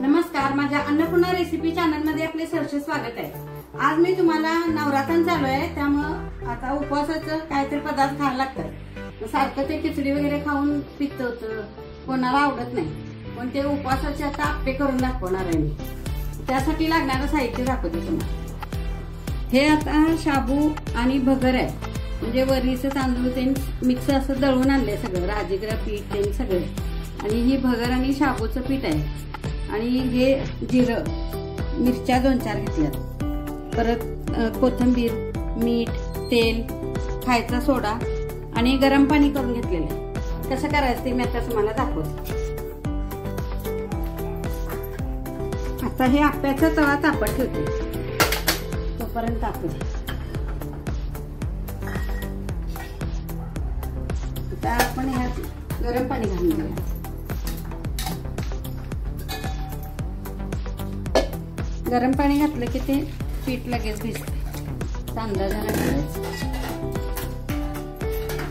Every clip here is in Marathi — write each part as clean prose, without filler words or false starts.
नमस्कार, माझ्या अन्नपूर्णा रेसिपी चॅनल मध्ये आपले सहर्ष स्वागत आहे। आज मी तुम्हाला नवरात्र चालू आहे त्यामुळे आता उपवासाचं काहीतरी पदार्थ खायला लागतात। सारखं ते खिचडी वगैरे खाऊन पित्त होतं, कोणाला आवडत नाही, पण ते उपवासाचे आता आप्पे करून दाखवणार आहे मी। त्यासाठी लागणारं साहित्य दाखवते तुम्हाला। हे आता शाबू आणि भगर आहे, म्हणजे वरीचं तांदूळ ते मिक्स असं दळून आणलंय सगळं, राजगिरा पीठ ते सगळे, आणि ही भगर आणि शाबूचं पीठ आहे। आणि हे जिरं, मिरच्या 2-4 घेतल्यात, परत कोथिंबीर, मीठ, तेल, खायचा सोडा आणि गरम पाणी करून घेतलेलं आहे। कसं करायचं ते मी आता तुम्हाला दाखवते। आता हे आप्याचा तवा तापत ठेवते, तोपर्यंत तापू दे। आता आपण ह्यात गरम पाणी घालून घेऊया। गरम पाणी घातलं की ते पीठ लगेच भिजते, अंदाजाने घालायचं।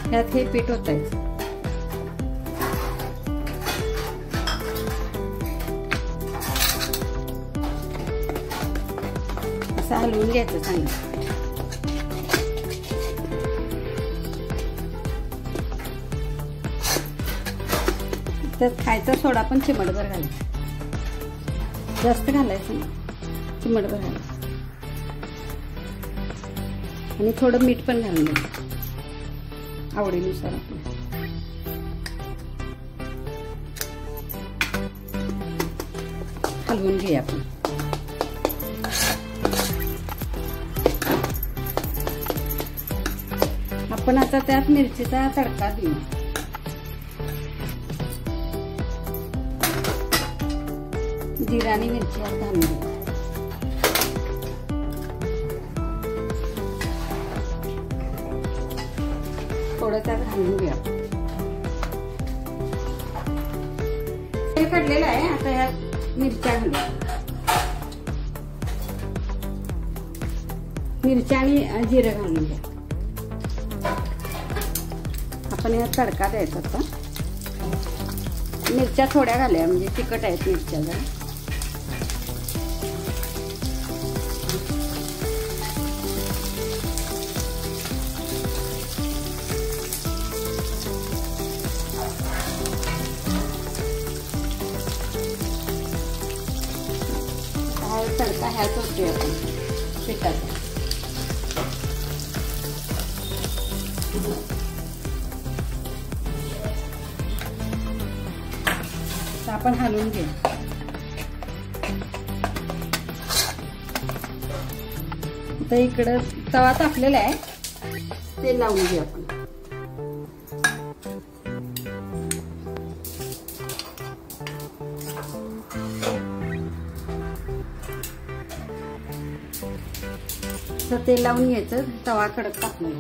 त्यात हे पीठ ओतायचं, असं हलवून घ्यायचं चांगलं। त्यात खायचा सोडा पण चिमटभर घालायचा, जास्त घालायचं नाही, चिमटभर घालायचं, आणि थोडं मीठ पण घालून द्यायचं आवडीनुसार आपलं। हलवून घेऊया आपण। आपण आता त्यात मिरचीचा तडका देऊ। जिरा आणि मिरची घालून घेऊ, थोडं त्यात घालून घ्या। हे काढलेलं आहे, आता यात मिरच्या घालूया, मिरच्या आणि जिरं घालून घ्या। आपण यात तडका द्यायचा। आता मिरच्या थोड्या घालूया, म्हणजे तिखट आहेत मिरच्या जरा। तडका ह्याच होते आपण पिठाचा। आपण हलवून घेऊ। आता इकडं तवा तापलेला आहे, ते लावून घेऊ आपण। तेल लावून घ्यायचं, तवा कडक टाकलेला।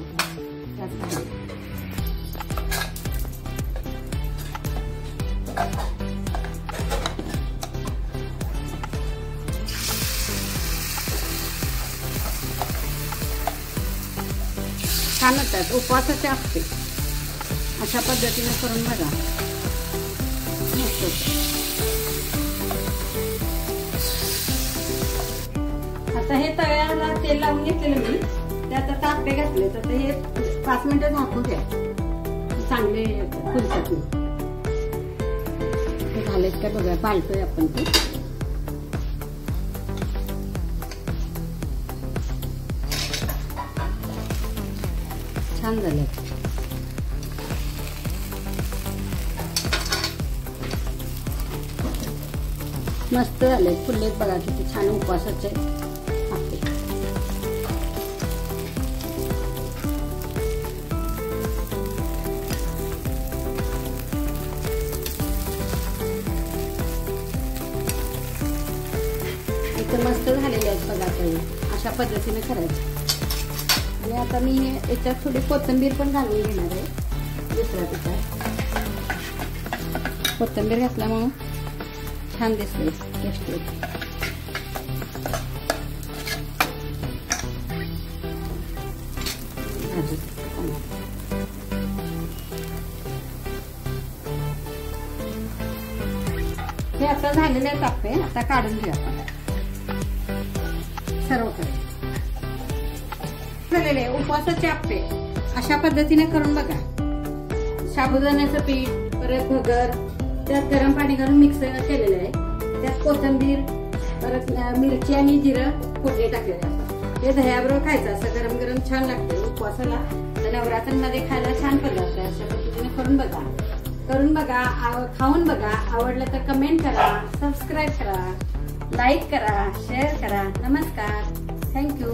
छान होतात उपवासाचे आप्पे, अशा पद्धतीने करून बघा, मस्त होतं। आता हे तव्याला तेल लावून घेतलेलं मी, त्यात आता आप्पे घातले, तर हे 5 मिनिटं झाकून द्या, चांगले फुलतात। ते झालेत का बघा, पालतोय आपण ते। छान झाले, मस्त झाले, फुललेत बघा किती छान उपवासाचे आप्पे। इथे मस्त झालेले आहेत बघा, अशा पद्धतीने करायचं। आणि आता मी याच्यात थोडी कोथिंबीर पण घालून घेणार आहे, दुसऱ्या पिठात कोथिंबीर घातल्यामुळे छान दिसते, टेस्ट येते। हे आता झालेले आहेत आप्पे. आता काढून घेऊ आपण सर्वकडे. झालेले उपवासाचे आप्पे अशा पद्धतीने करून बघा. साबुदाण्याचं पीठ, परत भगर, त्यात गरम पाणी घालून मिक्स केलेलं आहे. त्यात कोथिंबीर, परत मिरची आणि जिरं फोडणी टाकलेलं आहे. ते दह्याबरोबर खायचं. असं गरम गरम छान लागतं उपवासाला. नवरात्रांमध्ये खायला छान पदार्थ आहे. अशा पद्धतीने करून बघा, खाऊन बघा. आवडलं तर कमेंट करा, सबस्क्राईब करा, लाईक करा, शेअर करा. नमस्कार, थँक्यू.